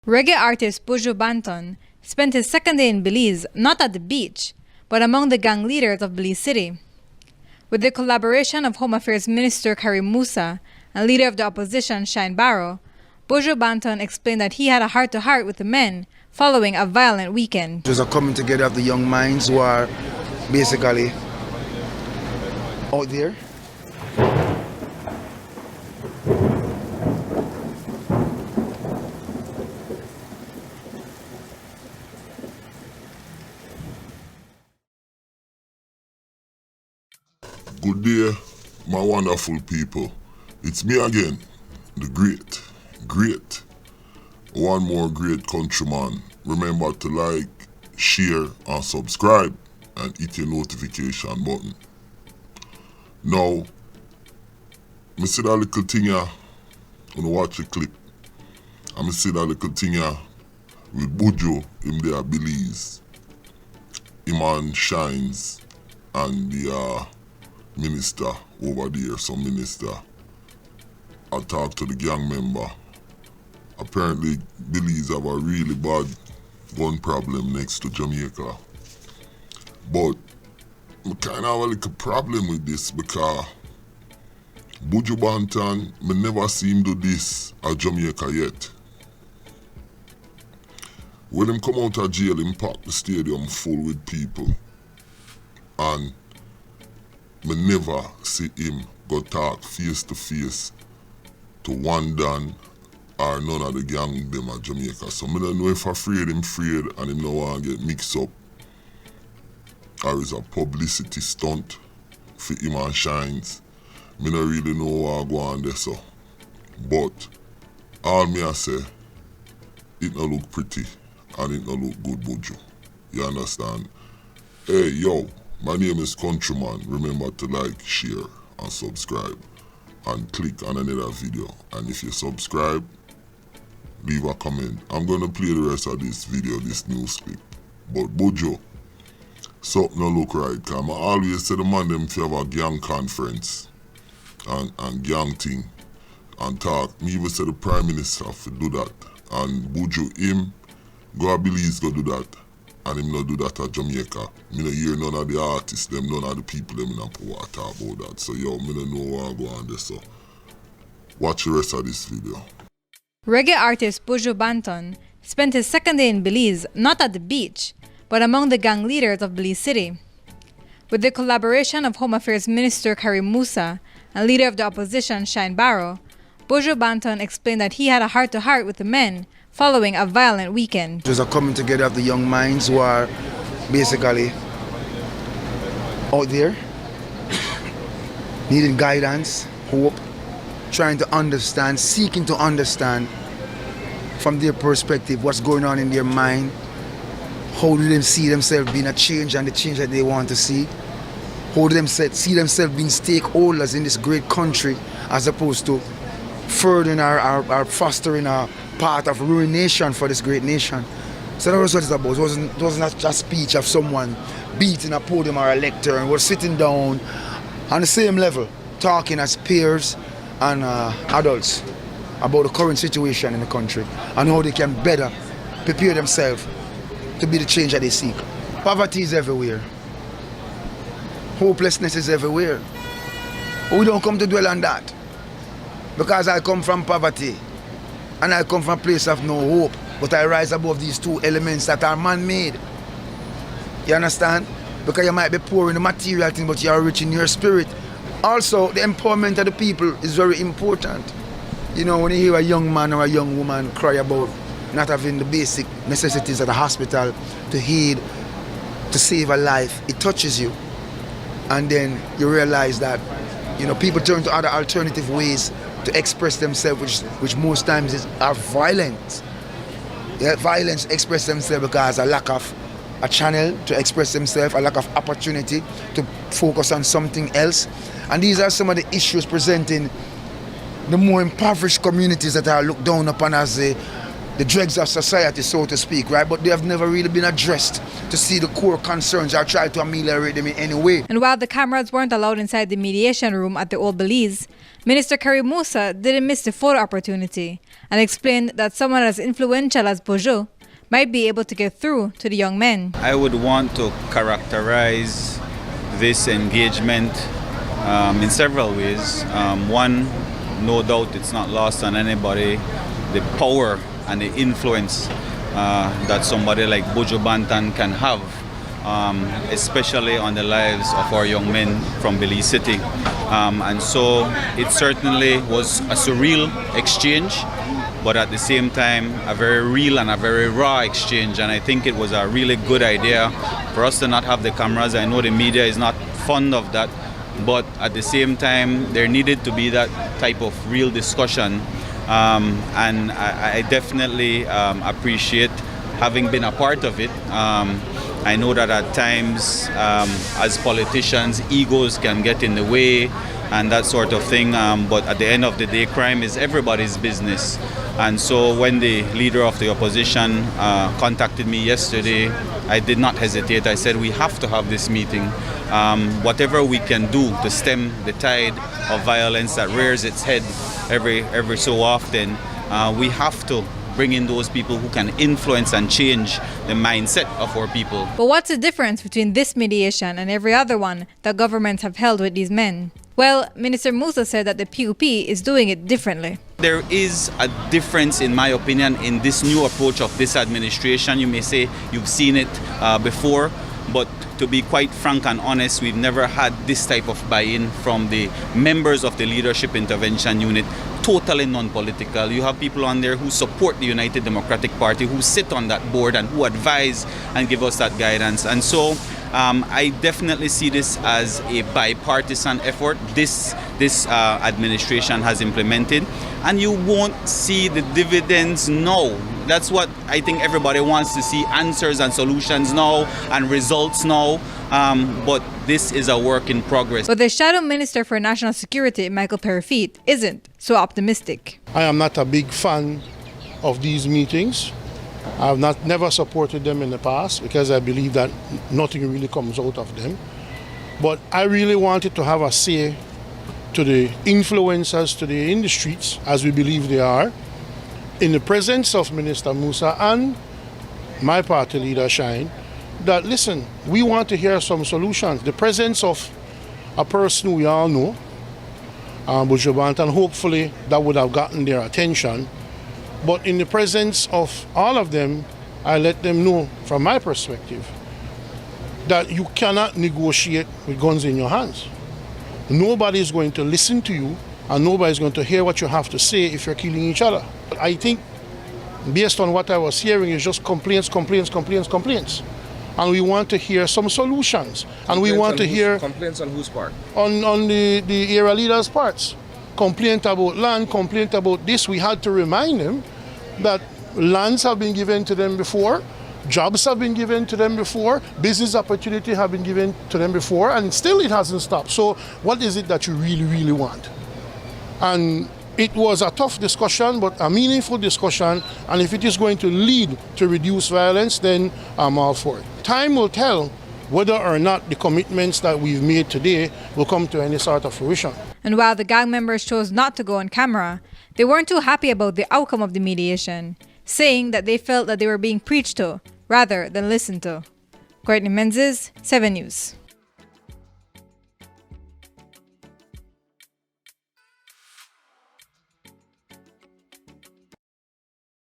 Reggae artist Buju Banton spent his second day in Belize not at the beach, but among the gang leaders of Belize City. With the collaboration of Home Affairs Minister Karim Musa and leader of the opposition Shine Barrow, Buju Banton explained that he had a heart-to-heart with the men following a violent weekend. It was a coming together of the young minds who are basically out there. Good day, my wonderful people. It's me again, the great, one more great countryman. Remember to like, share, and subscribe, and hit your notification button. Now, I see that little thing here, when you watch the clip, I see that little thing here with Buju, him there Belize, him and Shines, and the minister over there, some minister. I talked to the gang member. Apparently, Belize have a really bad gun problem next to Jamaica. But I kind of have a little problem with this because Buju Banton, I never see him do this at Jamaica yet. When him come out of jail, him pack the stadium full with people. And I never see him go talk face to face to one Dan or none of the gang them at Jamaica. So I don't know if him afraid and him no want to get mixed up, or is a publicity stunt for him and Shines. I don't really know what go on there so. But all me I say, it no look pretty and it no look good, Buju. You understand? Hey yo, my name is Countryman. Remember to like, share, and subscribe. And click on another video. And if you subscribe, leave a comment. I'm gonna play the rest of this video, this news clip. But Buju, something no look right. Cause I always say the man them if you have a gang conference and gang thing and talk. Me even say the Prime Minister to do that. And Buju, him, go to Belize go do that. And him not do that at Jamaica. Me no hear none of the artists, them, none of the people them in a talk about that. So yo, me no know what go on there. So watch the rest of this video. Reggae artist Buju Banton spent his second day in Belize not at the beach, but among the gang leaders of Belize City. With the collaboration of Home Affairs Minister Karim Musa and leader of the opposition Shine Barrow, Buju Banton explained that he had a heart-to-heart with the men following a violent weekend. It was a coming together of the young minds who are basically out there, needing guidance, hope, trying to understand, seeking to understand from their perspective what's going on in their mind, how do they see themselves being a change and the change that they want to see, how do they see themselves being stakeholders in this great country as opposed to furthering or fostering a part of ruination for this great nation. So that was what it's about. It wasn't just a speech of someone beating a podium or a lecture, and we're sitting down on the same level, talking as peers and adults about the current situation in the country and how they can better prepare themselves to be the change that they seek. Poverty is everywhere. Hopelessness is everywhere. But we don't come to dwell on that, because I come from poverty. And I come from a place of no hope, but I rise above these two elements that are man-made. You understand? Because you might be poor in the material thing, but you are rich in your spirit. Also, the empowerment of the people is very important. You know, when you hear a young man or a young woman cry about not having the basic necessities at the hospital to heal, to save a life, it touches you. And then you realize that, you know, people turn to other alternative ways to express themselves, which most times are violent. Yeah, violence express themselves because a lack of a channel to express themselves, a lack of opportunity to focus on something else. And these are some of the issues presenting the more impoverished communities that are looked down upon as the the dregs of society, so to speak, right? But they have never really been addressed to see the core concerns or try to ameliorate them in any way. And while the cameras weren't allowed inside the mediation room at the Old Belize, Minister Karim Musa didn't miss the photo opportunity and explained that someone as influential as Buju might be able to get through to the young men. I would want to characterize this engagement in several ways. One, no doubt it's not lost on anybody, the power and the influence that somebody like Buju Banton can have, especially on the lives of our young men from Belize City. And so it certainly was a surreal exchange, but at the same time a very real and a very raw exchange. And I think it was a really good idea for us to not have the cameras. I know the media is not fond of that, but at the same time there needed to be that type of real discussion. And I definitely appreciate having been a part of it. I know that at times, as politicians, egos can get in the way and that sort of thing, but at the end of the day, crime is everybody's business. And so when the leader of the opposition contacted me yesterday, I did not hesitate. I said, we have to have this meeting. Whatever we can do to stem the tide of violence that rears its head every so often, we have to bring in those people who can influence and change the mindset of our people. But what's the difference between this mediation and every other one that governments have held with these men? Well, Minister Musa said that the PUP is doing it differently. There is a difference, in my opinion, in this new approach of this administration. You may say you've seen it before, but to be quite frank and honest, we've never had this type of buy-in from the members of the Leadership Intervention Unit, totally non-political. You have people on there who support the United Democratic Party, who sit on that board and who advise and give us that guidance. And so I definitely see this as a bipartisan effort this administration has implemented, and you won't see the dividends now. That's what I think everybody wants to see, answers and solutions now and results now, but this is a work in progress. But the Shadow Minister for National Security, Michael Perifete, isn't so optimistic. I am not a big fan of these meetings. I have never supported them in the past because I believe that nothing really comes out of them. But I really wanted to have a say to the influencers today in the streets, as we believe they are, in the presence of Minister Musa and my party leader, Shine, that listen, we want to hear some solutions. The presence of a person we all know, Buju Banton, hopefully that would have gotten their attention. But in the presence of all of them, I let them know, from my perspective, that you cannot negotiate with guns in your hands. Nobody is going to listen to you, and nobody is going to hear what you have to say if you're killing each other. I think, based on what I was hearing, is just complaints. And we want to hear some solutions. And we want to hear... Complaints on whose part? On the area leaders' parts. Complaint about land, complaint about this. We had to remind them that lands have been given to them before, jobs have been given to them before, business opportunity have been given to them before, and still it hasn't stopped. So what is it that you really, really want? And it was a tough discussion, but a meaningful discussion, and if it is going to lead to reduce violence, then I'm all for it. Time will tell whether or not the commitments that we've made today will come to any sort of fruition. And while the gang members chose not to go on camera, they weren't too happy about the outcome of the mediation, saying that they felt that they were being preached to rather than listened to. Courtney Menzies, 7 News.